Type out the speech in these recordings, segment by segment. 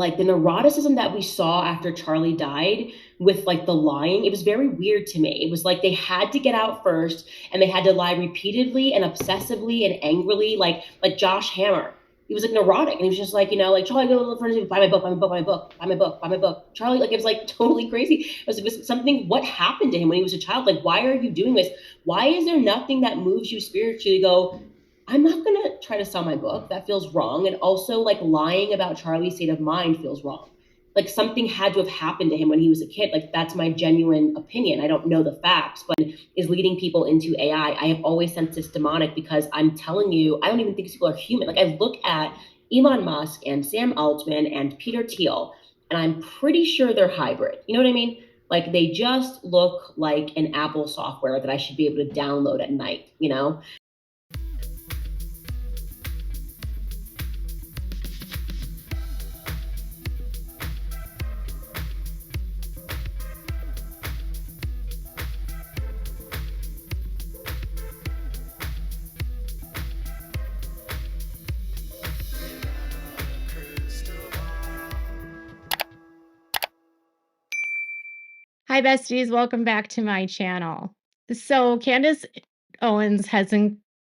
like the neuroticism that we saw after Charlie died with like the lying, it was very weird to me. It was like they had to get out first and they had to lie repeatedly and obsessively and angrily, like Josh Hammer. He was like neurotic and he was just like, like Charlie, go to the furnace, buy my book, buy my book, buy my book, buy my book, buy my book. Charlie, like it was like totally crazy. It was something, what happened to him when he was a child? Like, why are you doing this? Why is there nothing that moves you spiritually to go, I'm not going to try to sell my book. That feels wrong. And also, like, lying about Charlie's state of mind feels wrong. Like, something had to have happened to him when he was a kid. Like, that's my genuine opinion. I don't know the facts, but is leading people into AI. I have always sensed it's demonic because I'm telling you, I don't even think these people are human. Like, I look at Elon Musk and Sam Altman and Peter Thiel, and I'm pretty sure they're hybrid. You know what I mean? Like, they just look like an Apple software that I should be able to download at night. Hi, besties. Welcome back to my channel. So, Candace Owens has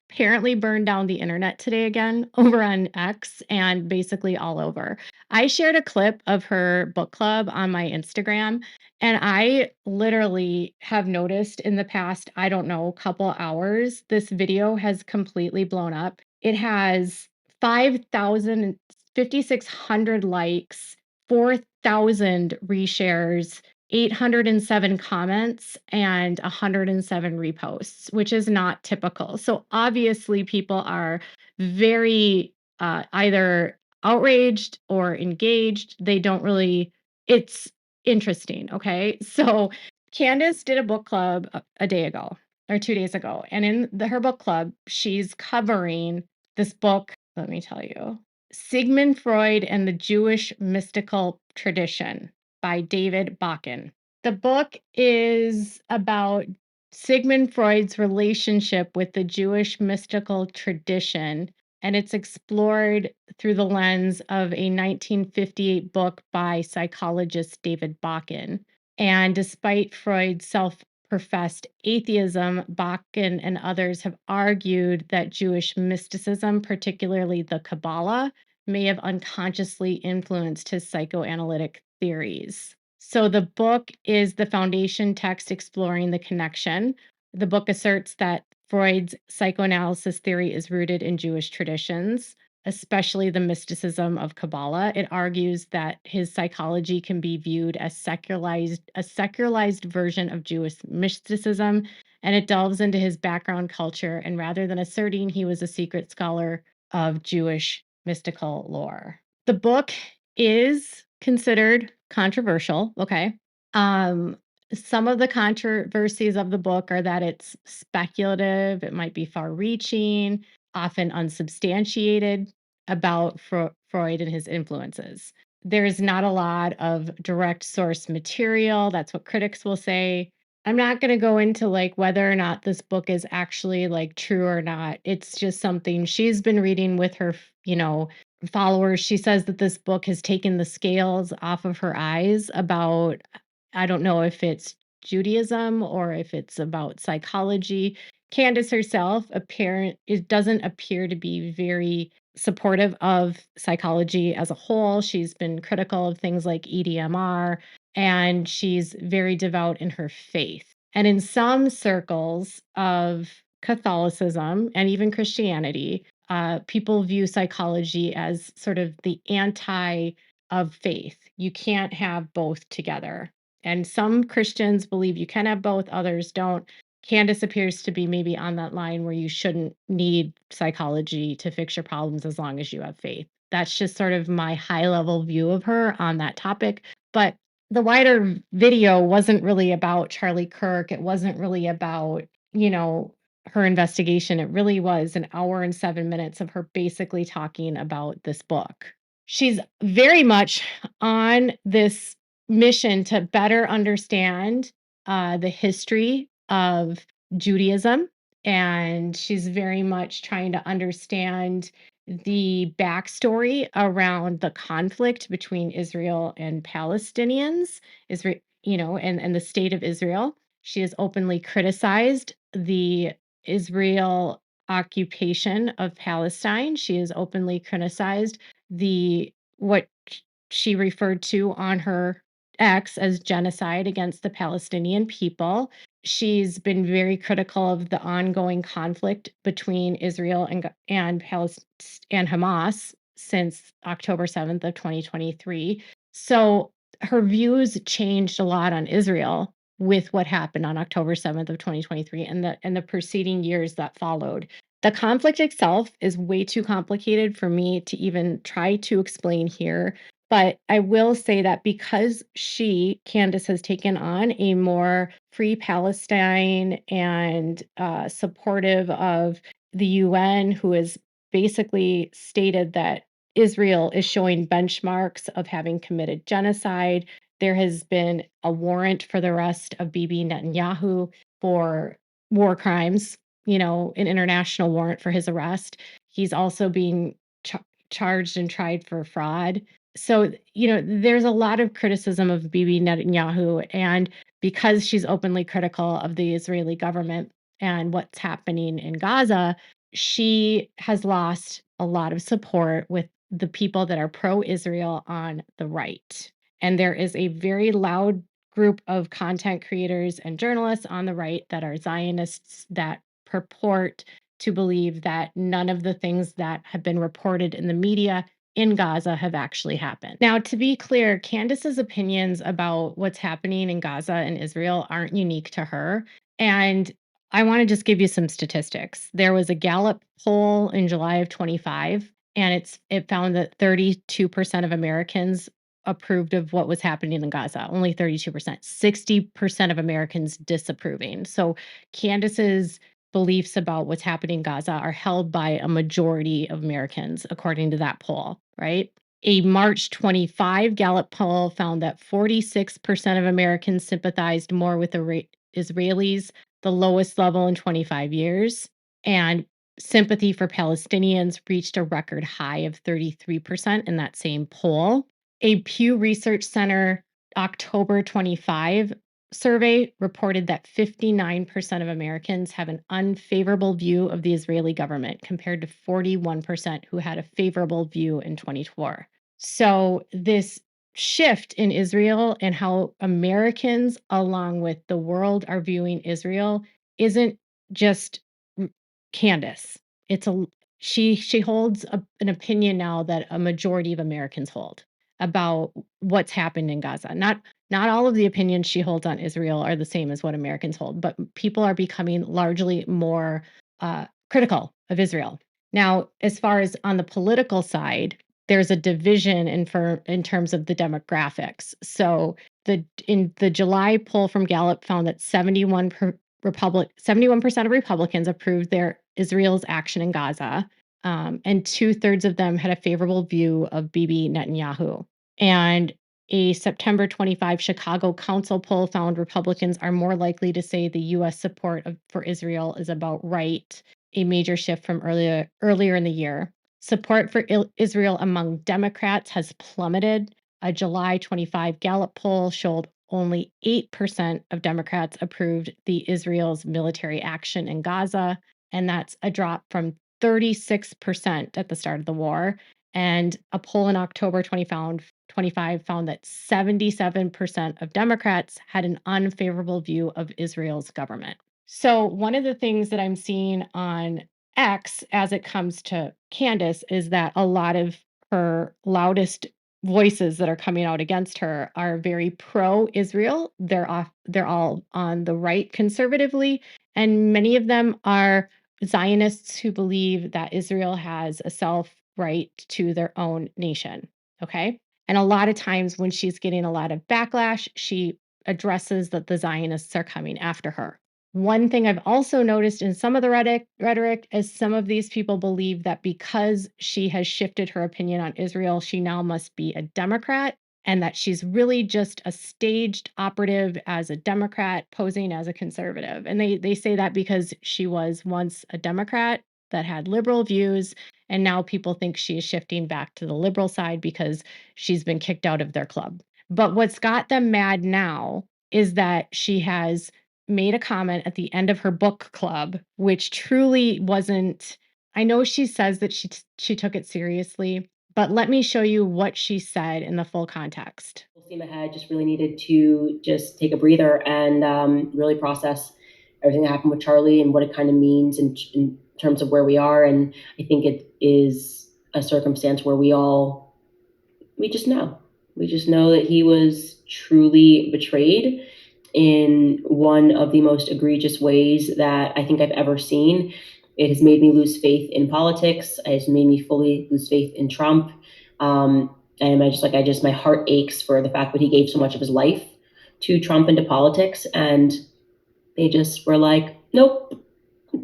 apparently burned down the internet today again over on X and basically all over. I shared a clip of her book club on my Instagram, and I literally have noticed in the past, I don't know, couple hours, this video has completely blown up. It has 5,000, 5,600 likes, 4,000 reshares, 807 comments and 107 reposts, which is not typical. So obviously, people are very either outraged or engaged. They don't really, it's interesting. Okay. So Candace did a book club a day ago or 2 days ago. And in her book club, she's covering this book. Let me tell you, Sigmund Freud and the Jewish Mystical Tradition by David Bakken. The book is about Sigmund Freud's relationship with the Jewish mystical tradition, and it's explored through the lens of a 1958 book by psychologist David Bakken. And despite Freud's self-professed atheism, Bakken and others have argued that Jewish mysticism, particularly the Kabbalah, may have unconsciously influenced his psychoanalytic theories. So the book is the foundation text exploring the connection. The book asserts that Freud's psychoanalysis theory is rooted in Jewish traditions, especially the mysticism of Kabbalah. It argues that his psychology can be viewed as a secularized version of Jewish mysticism, and it delves into his background culture. And rather than asserting he was a secret scholar of Jewish mystical lore, the book is considered controversial. Okay. Some of the controversies of the book are that it's speculative, it might be far reaching, often unsubstantiated about Freud and his influences. There's not a lot of direct source material. That's what critics will say. I'm not going to go into like whether or not this book is actually like true or not. It's just something she's been reading with her, followers. She says that this book has taken the scales off of her eyes about, I don't know if it's Judaism or if it's about psychology. Candace herself it doesn't appear to be very supportive of psychology as a whole. She's been critical of things like EDMR, and she's very devout in her faith. And in some circles of Catholicism and even Christianity, people view psychology as sort of the anti of faith. You can't have both together. And some Christians believe you can have both, others don't. Candace appears to be maybe on that line where you shouldn't need psychology to fix your problems as long as you have faith. That's just sort of my high level view of her on that topic. But the wider video wasn't really about Charlie Kirk. It wasn't really about, her investigation. It really was an hour and 7 minutes of her basically talking about this book. She's very much on this mission to better understand the history of Judaism. And she's very much trying to understand the backstory around the conflict between Israel and Palestinians, Israel, and the state of Israel. She has openly criticized the Israel occupation of Palestine. She has openly criticized the what she referred to on her X as genocide against the Palestinian people. She's been very critical of the ongoing conflict between Israel and Hamas since October 7th of 2023. So her views changed a lot on Israel with what happened on October 7th of 2023 and the preceding years that followed. The conflict itself is way too complicated for me to even try to explain here, but I will say that because Candace, has taken on a more free Palestine and supportive of the UN, who has basically stated that Israel is showing benchmarks of having committed genocide. There has been a warrant for the arrest of Bibi Netanyahu for war crimes, an international warrant for his arrest. He's also being charged and tried for fraud. So, there's a lot of criticism of Bibi Netanyahu, and because she's openly critical of the Israeli government and what's happening in Gaza, she has lost a lot of support with the people that are pro Israel on the right. And there is a very loud group of content creators and journalists on the right that are Zionists that purport to believe that none of the things that have been reported in the media in Gaza have actually happened. Now, to be clear, Candace's opinions about what's happening in Gaza and Israel aren't unique to her. And I want to just give you some statistics. There was a Gallup poll in July of 25, and it found that 32% of Americans approved of what was happening in Gaza. Only 32%. 60% of Americans disapproving. So Candace's beliefs about what's happening in Gaza are held by a majority of Americans, according to that poll, right? A March 25 Gallup poll found that 46% of Americans sympathized more with the Israelis, the lowest level in 25 years. And sympathy for Palestinians reached a record high of 33% in that same poll. A Pew Research Center October 25 survey reported that 59% of Americans have an unfavorable view of the Israeli government compared to 41% who had a favorable view in 2024. So this shift in Israel and how Americans along with the world are viewing Israel isn't just Candace. It's a she holds an opinion now that a majority of Americans hold about what's happened in Gaza. Not all of the opinions she holds on Israel are the same as what Americans hold, but people are becoming largely more critical of Israel. Now, as far as on the political side, there's a division in terms of the demographics. So in the July poll from Gallup found that 71% of Republicans approved their Israel's action in Gaza, and 2/3 of them had a favorable view of Bibi Netanyahu. And a September 25 Chicago Council poll found Republicans are more likely to say the U.S. support for Israel is about right, a major shift from earlier in the year. Support for Israel among Democrats has plummeted. A July 25 Gallup poll showed only 8% of Democrats approved the Israel's military action in Gaza, and that's a drop from 36% at the start of the war. And a poll in October 25 found that 77% of Democrats had an unfavorable view of Israel's government. So, one of the things that I'm seeing on X as it comes to Candace is that a lot of her loudest voices that are coming out against her are very pro-Israel. They're all on the right conservatively, and many of them are Zionists who believe that Israel has a self right to their own nation. Okay? And a lot of times when she's getting a lot of backlash, she addresses that the Zionists are coming after her. One thing I've also noticed in some of the rhetoric is some of these people believe that because she has shifted her opinion on Israel, she now must be a Democrat, and that she's really just a staged operative as a Democrat posing as a conservative. And they say that because she was once a Democrat that had liberal views, And now people think she is shifting back to the liberal side because she's been kicked out of their club. But what's got them mad now is that she has made a comment at the end of her book club, which truly wasn't. I know she says that she took it seriously, but let me show you what she said in the full context. Full steam ahead, just really needed to just take a breather and really process everything that happened with Charlie and what it kind of means in terms of where we are. And I think it is a circumstance where we just know. We just know that he was truly betrayed in one of the most egregious ways that I think I've ever seen. It has made me lose faith in politics. It has made me fully lose faith in Trump. And my heart aches for the fact that he gave so much of his life to Trump and to politics. And they just were like, nope,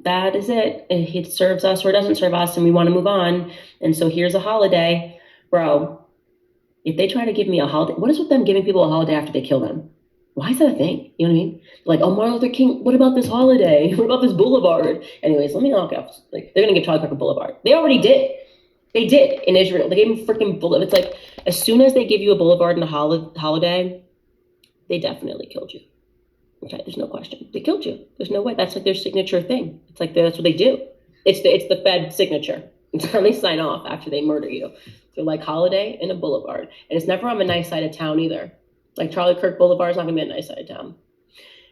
that is it. It serves us or it doesn't serve us, and we want to move on. And so here's a holiday. Bro, if they try to give me a holiday, what is with them giving people a holiday after they kill them? Why is that a thing? You know what I mean? Like, oh, Martin Luther King, what about this holiday? What about this boulevard? Anyways, let me knock off. Like, they're going to give Charlie Kirk a boulevard. They already did. They did in Israel. They gave him freaking boulevard. It's like, as soon as they give you a boulevard and a holiday, they definitely killed you. Okay, there's no question. They killed you. There's no way. That's like their signature thing. It's like that's what they do. It's the Fed signature. It's how they sign off after they murder you. They're like holiday and a boulevard. And it's never on the nice side of town either. Like Charlie Kirk Boulevard is not gonna be a nice side of town.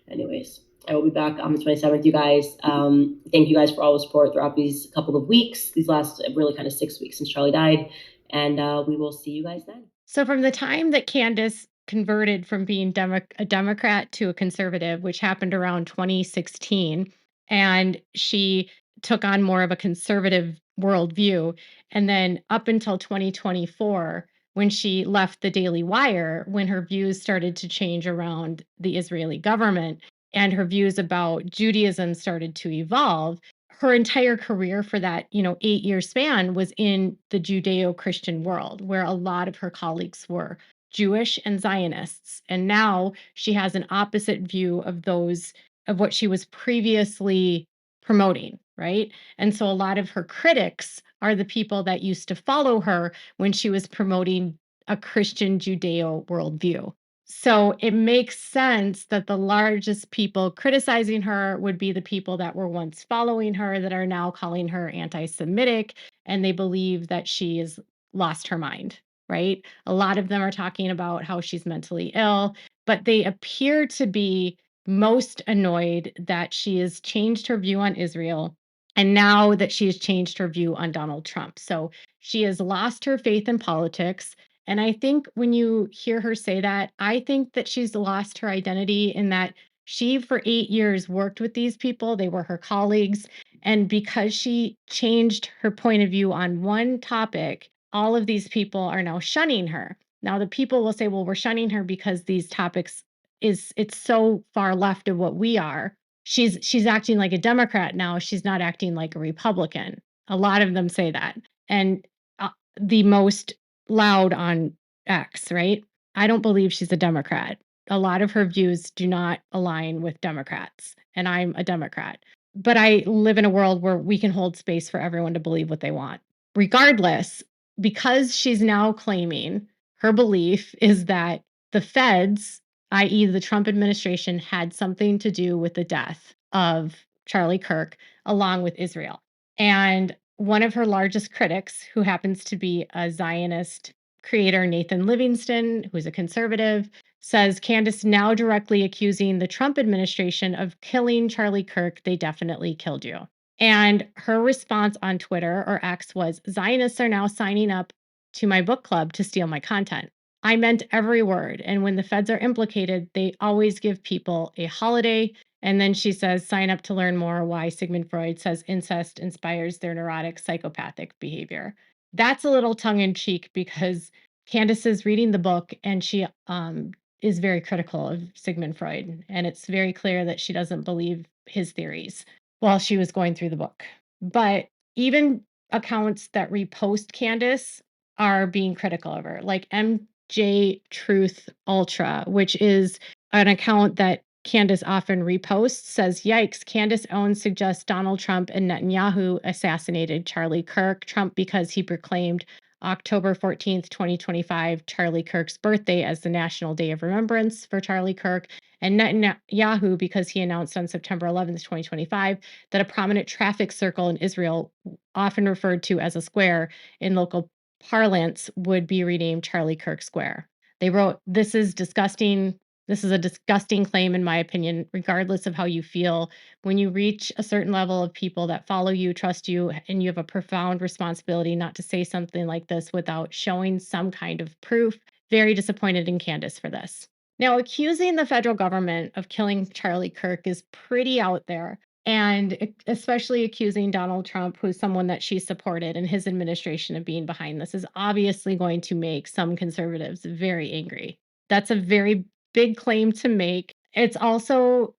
Anyways, I will be back on the 27th, you guys. Thank you guys for all the support throughout these couple of weeks, these last really kind of 6 weeks since Charlie died. And we will see you guys then. So from the time that Candace converted from being a Democrat to a conservative, which happened around 2016, and she took on more of a conservative worldview, and then up until 2024, when she left the Daily Wire, when her views started to change around the Israeli government and her views about Judaism started to evolve, her entire career for that 8-year span was in the Judeo-Christian world, where a lot of her colleagues were Jewish and Zionists. And now she has an opposite view of those, of what she was previously promoting, right? And so a lot of her critics are the people that used to follow her when she was promoting a Christian Judeo worldview. So it makes sense that the largest people criticizing her would be the people that were once following her that are now calling her anti-Semitic, and they believe that she has lost her mind, right? A lot of them are talking about how she's mentally ill, but they appear to be most annoyed that she has changed her view on Israel and now that she has changed her view on Donald Trump. So she has lost her faith in politics. And I think when you hear her say that, I think that she's lost her identity in that she, for 8 years, worked with these people. They were her colleagues. And because she changed her point of view on one topic, all of these people are now shunning her. Now, the people will say, well, we're shunning her because these topics it's so far left of what we are. She's acting like a Democrat now. She's not acting like a Republican. A lot of them say that. And the most loud on X, right? I don't believe she's a Democrat. A lot of her views do not align with Democrats, and I'm a Democrat. But I live in a world where we can hold space for everyone to believe what they want. Regardless, because she's now claiming her belief is that the feds, i.e., the Trump administration, had something to do with the death of Charlie Kirk, along with Israel. And one of her largest critics, who happens to be a Zionist creator, Nathan Livingston, who's a conservative, says Candace now directly accusing the Trump administration of killing Charlie Kirk. They definitely killed you. And her response on Twitter or X was, Zionists are now signing up to my book club to steal my content. I meant every word. And when the feds are implicated, they always give people a holiday. And then she says, sign up to learn more why Sigmund Freud says incest inspires their neurotic psychopathic behavior. That's a little tongue in cheek because Candace is reading the book and she is very critical of Sigmund Freud. And it's very clear that she doesn't believe his theories while she was going through the book. But even accounts that repost Candace are being critical of her, like MJ Truth Ultra, which is an account that Candace often reposts, says, "Yikes, Candace Owens suggests Donald Trump and Netanyahu assassinated Charlie Kirk. Trump because he proclaimed October 14th, 2025, Charlie Kirk's birthday as the National Day of Remembrance for Charlie Kirk, and Netanyahu because he announced on September 11th, 2025, that a prominent traffic circle in Israel, often referred to as a square in local parlance, would be renamed Charlie Kirk Square." They wrote, "This is disgusting. This is a disgusting claim, in my opinion, regardless of how you feel. When you reach a certain level of people that follow you, trust you, and you have a profound responsibility not to say something like this without showing some kind of proof. Very disappointed in Candace for this." Now, accusing the federal government of killing Charlie Kirk is pretty out there. And especially accusing Donald Trump, who's someone that she supported, and his administration of being behind this, is obviously going to make some conservatives very angry. That's a very big claim to make. It's also,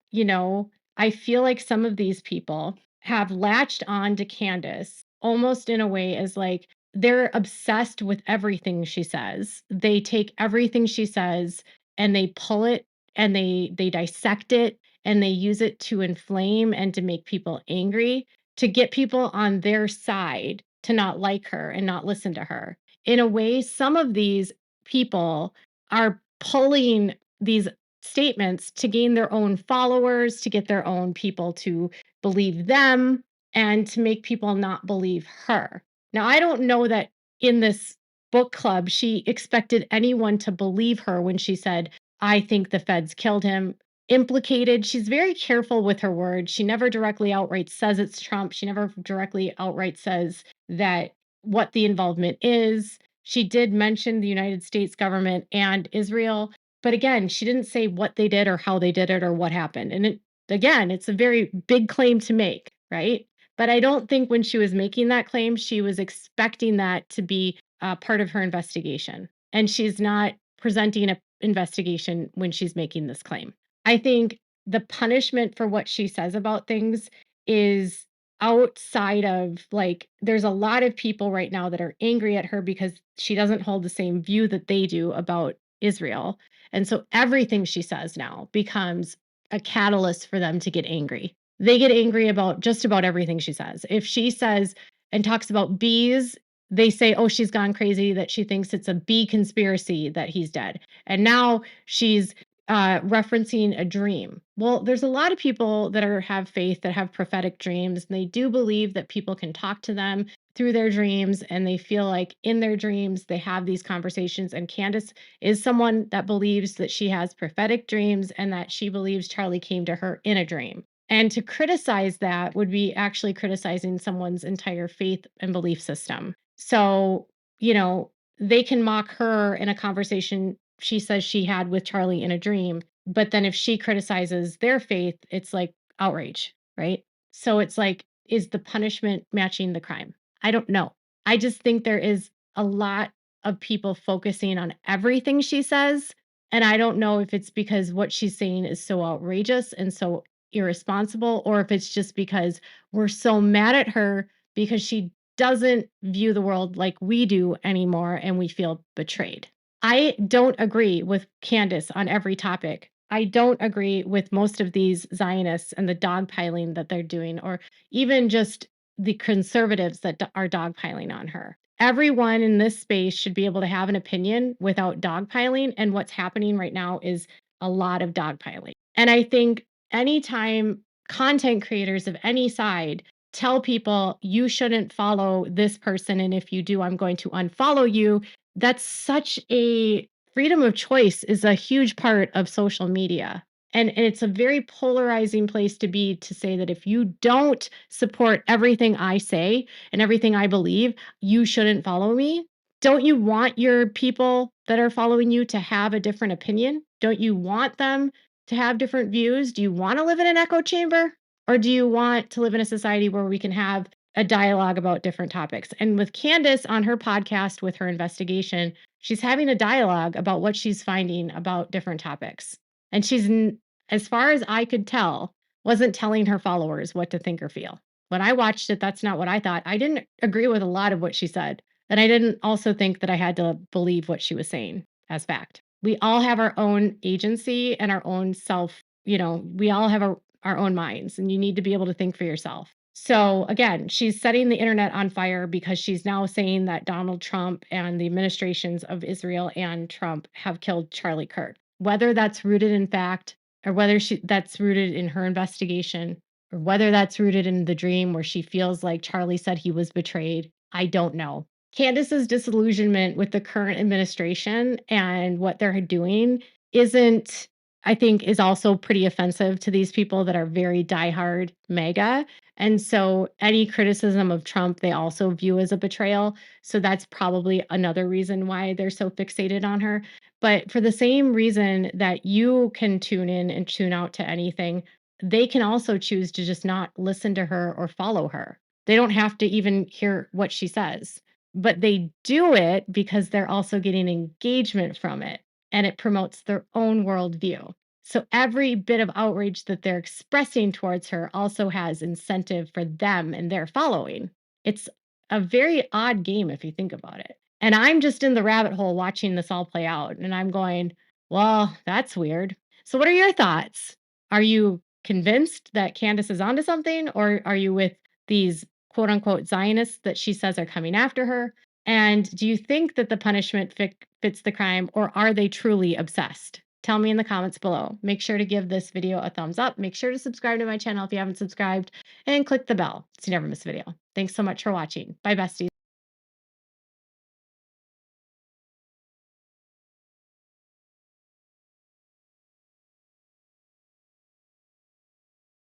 I feel like some of these people have latched on to Candace almost in a way as like they're obsessed with everything she says. They take everything she says and they pull it and they dissect it and they use it to inflame and to make people angry, to get people on their side to not like her and not listen to her. In a way, some of these people are pulling these statements to gain their own followers, to get their own people to believe them, and to make people not believe her. Now, I don't know that in this book club she expected anyone to believe her when she said, "I think the feds killed him." Implicated. She's very careful with her words. She never directly outright says it's Trump. She never directly outright says that what the involvement is. She did mention the United States government and Israel, but again, she didn't say what they did or how they did it or what happened. And again, it's a very big claim to make, right? But I don't think when she was making that claim, she was expecting that to be part of her investigation. And she's not presenting an investigation when she's making this claim. I think the punishment for what she says about things is outside of like, there's a lot of people right now that are angry at her because she doesn't hold the same view that they do about Israel. And so everything she says now becomes a catalyst for them to get angry. They get angry about just about everything she says. If she says and talks about bees, they say, "Oh, she's gone crazy, that she thinks it's a bee conspiracy that he's dead." And now she's referencing a dream. Well, there's a lot of people that have faith, that have prophetic dreams, and they do believe that people can talk to them through their dreams, and they feel like in their dreams they have these conversations. And Candace is someone that believes that she has prophetic dreams and that she believes Charlie came to her in a dream. And to criticize that would be actually criticizing someone's entire faith and belief system. So, you know, they can mock her in a conversation she says she had with Charlie in a dream, but then if she criticizes their faith, it's like outrage, right? So it's like, is the punishment matching the crime? I don't know. I just think there is a lot of people focusing on everything she says. And I don't know if it's because what she's saying is so outrageous and so irresponsible, or if it's just because we're so mad at her because she doesn't view the world like we do anymore and we feel betrayed. I don't agree with Candace on every topic. I don't agree with most of these Zionists and the dogpiling that they're doing, or even just the conservatives that are dogpiling on her. Everyone in this space should be able to have an opinion without dogpiling. And what's happening right now is a lot of dogpiling. And I think anytime content creators of any side tell people you shouldn't follow this person, and if you do, I'm going to unfollow you, that's such a freedom of choice is a huge part of social media. And it's a very polarizing place to be, to say that if you don't support everything I say and everything I believe, you shouldn't follow me. Don't you want your people that are following you to have a different opinion? Don't you want them to have different views? Do you want to live in an echo chamber? Or do you want to live in a society where we can have a dialogue about different topics? And with Candace on her podcast with her investigation, she's having a dialogue about what she's finding about different topics. And as far as I could tell, wasn't telling her followers what to think or feel. When I watched it, that's not what I thought. I didn't agree with a lot of what she said. And I didn't also think that I had to believe what she was saying as fact. We all have our own agency and our own self we all have our own minds, and you need to be able to think for yourself. So again, she's setting the internet on fire because she's now saying that Donald Trump and the administrations of Israel and Trump have killed Charlie Kirk. Whether that's rooted in fact, or whether that's rooted in her investigation, or whether that's rooted in the dream where she feels like Charlie said he was betrayed, I don't know. Candace's disillusionment with the current administration and what they're doing isn't, I think, is also pretty offensive to these people that are very diehard MAGA. And so any criticism of Trump, they also view as a betrayal. So that's probably another reason why they're so fixated on her. But for the same reason that you can tune in and tune out to anything, they can also choose to just not listen to her or follow her. They don't have to even hear what she says, but they do it because they're also getting engagement from it, and it promotes their own worldview. So every bit of outrage that they're expressing towards her also has incentive for them and their following. It's a very odd game if you think about it. And I'm just in the rabbit hole watching this all play out, and I'm going, well, that's weird. So, what are your thoughts? Are you convinced that Candace is onto something, or are you with these quote unquote Zionists that she says are coming after her? And do you think that the punishment fits the crime, or are they truly obsessed? Tell me in the comments below. Make sure to give this video a thumbs up. Make sure to subscribe to my channel if you haven't subscribed, and click the bell so you never miss a video. Thanks so much for watching. Bye, besties.